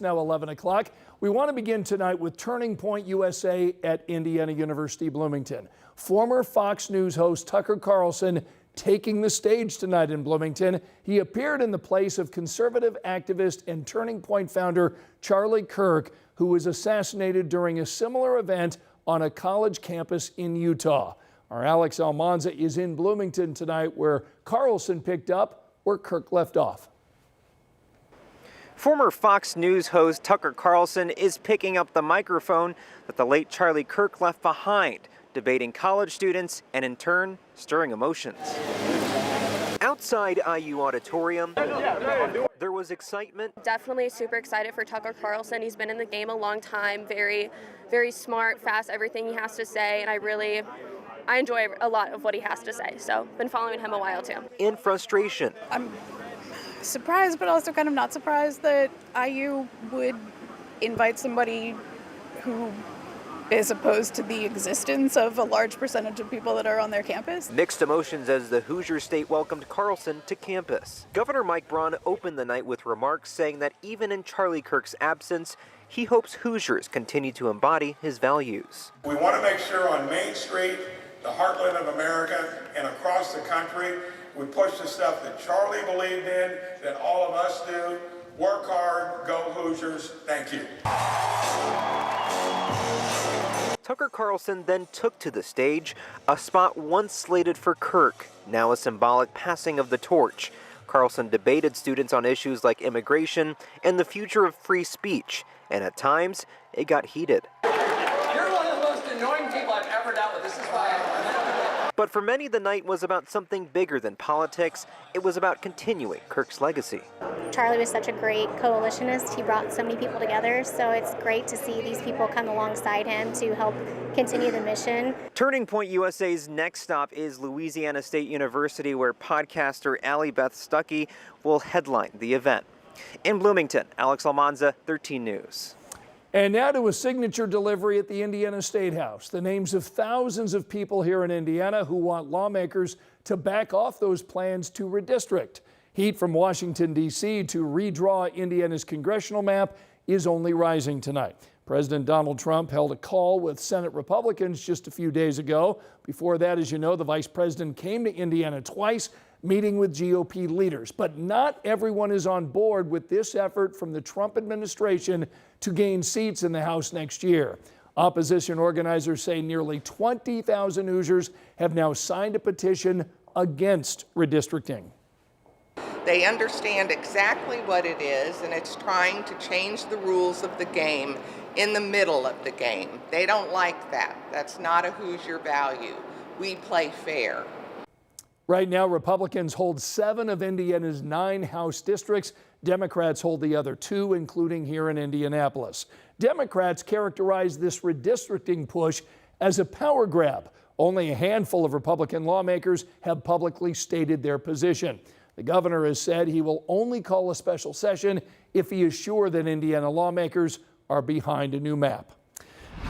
Now 11 o'clock. We want to begin tonight with Turning Point USA at Indiana University Bloomington. Former Fox News host Tucker Carlson taking the stage tonight in Bloomington. He appeared in the place of conservative activist and Turning Point founder Charlie Kirk, who was assassinated during a similar event on a college campus in Utah. Our Alex Almanza is in Bloomington tonight, where Carlson picked up where Kirk left off. Former Fox News host Tucker Carlson is picking up the microphone that the late Charlie Kirk left behind, debating college students and in turn stirring emotions. Outside IU Auditorium, there was excitement. Definitely super excited for Tucker Carlson. He's been in the game a long time, very, very smart, fast, everything he has to say, and I enjoy a lot of what he has to say, so been following him a while too. In frustration. I'm surprised, but also kind of not surprised that IU would invite somebody who is opposed to the existence of a large percentage of people that are on their campus. Mixed emotions as the Hoosier State welcomed Carlson to campus. Governor Mike Braun opened the night with remarks saying that even in Charlie Kirk's absence, he hopes Hoosiers continue to embody his values. We want to make sure on Main Street, the heartland of America, and across the country, we push the stuff that Charlie believed in, that all of us do. Work hard, go Hoosiers. Thank you. Tucker Carlson then took to the stage, a spot once slated for Kirk, now a symbolic passing of the torch. Carlson debated students on issues like immigration and the future of free speech, and at times, it got heated. You're one of the most annoying people I've ever dealt with. This is why But for many, the night was about something bigger than politics. It was about continuing Kirk's legacy. Charlie was such a great coalitionist. He brought so many people together, so it's great to see these people come alongside him to help continue the mission. Turning Point USA's next stop is Louisiana State University, where podcaster Allie Beth Stuckey will headline the event. In Bloomington, Alex Almanza, 13 News. And now to a signature delivery at the Indiana State House. The names of thousands of people here in Indiana who want lawmakers to back off those plans to redistrict. Heat from Washington, D.C. to redraw Indiana's congressional map is only rising tonight. President Donald Trump held a call with Senate Republicans just a few days ago. Before that, as you know, the vice president came to Indiana twice, meeting with GOP leaders. But not everyone is on board with this effort from the Trump administration to gain seats in the House next year. Opposition organizers say nearly 20,000 Hoosiers have now signed a petition against redistricting. They understand exactly what it is, and it's trying to change the rules of the game in the middle of the game. They don't like that. That's not a Hoosier value. We play fair. Right now, Republicans hold 7 of Indiana's 9 House districts. Democrats hold the other 2, including here in Indianapolis. Democrats characterize this redistricting push as a power grab. Only a handful of Republican lawmakers have publicly stated their position. The governor has said he will only call a special session if he is sure that Indiana lawmakers are behind a new map.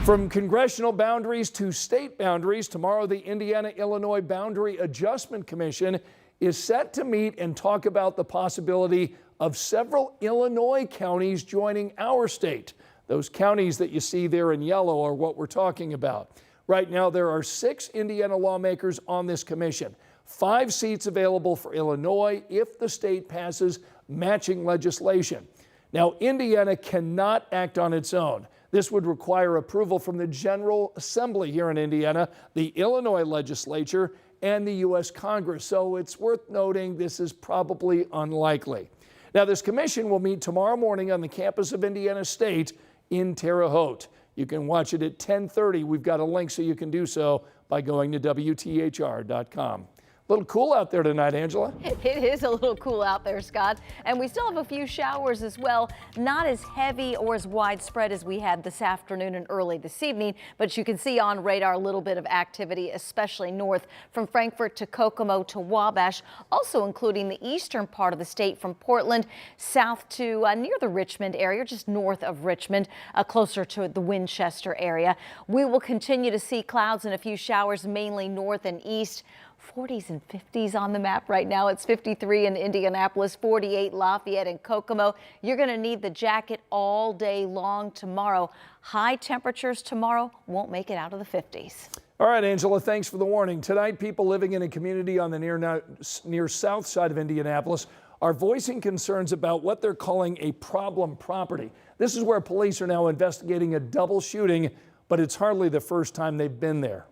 From congressional boundaries to state boundaries, tomorrow the Indiana-Illinois Boundary Adjustment Commission is set to meet and talk about the possibility of several Illinois counties joining our state. Those counties that you see there in yellow are what we're talking about. Right now, there are 6 Indiana lawmakers on this commission. 5 seats available for Illinois if the state passes matching legislation. Now, Indiana cannot act on its own. This would require approval from the General Assembly here in Indiana, the Illinois legislature, and the U.S. Congress. So it's worth noting this is probably unlikely. Now, this commission will meet tomorrow morning on the campus of Indiana State in Terre Haute. You can watch it at 10:30. We've got a link so you can do so by going to WTHR.com. A little cool out there tonight, Angela. It is a little cool out there, Scott. And we still have a few showers as well. Not as heavy or as widespread as we had this afternoon and early this evening, but you can see on radar a little bit of activity, especially north from Frankfort to Kokomo to Wabash, also including the eastern part of the state from Portland south to near the Richmond area, just north of Richmond, closer to the Winchester area. We will continue to see clouds and a few showers mainly north and east 40s and 50s on the map right now. It's 53 in Indianapolis, 48 Lafayette and Kokomo. You're going to need the jacket all day long tomorrow. High temperatures tomorrow won't make it out of the 50s. All right, Angela, thanks for the warning. Tonight, people living in a community on the near south side of Indianapolis are voicing concerns about what they're calling a problem property. This is where police are now investigating a double shooting, but it's hardly the first time they've been there.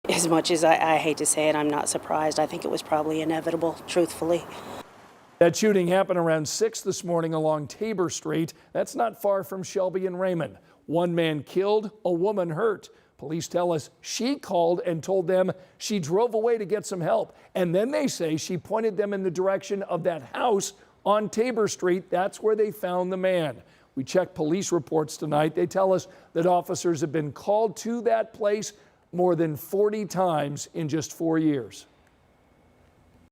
As much as I hate to say it, I'm not surprised. I think it was probably inevitable, truthfully. That shooting happened around 6 this morning along Tabor Street. That's not far from Shelby and Raymond. One man killed, a woman hurt. Police tell us she called and told them she drove away to get some help. And then they say she pointed them in the direction of that house on Tabor Street. That's where they found the man. We checked police reports tonight. They tell us that officers have been called to that place more than 40 times in just 4 years.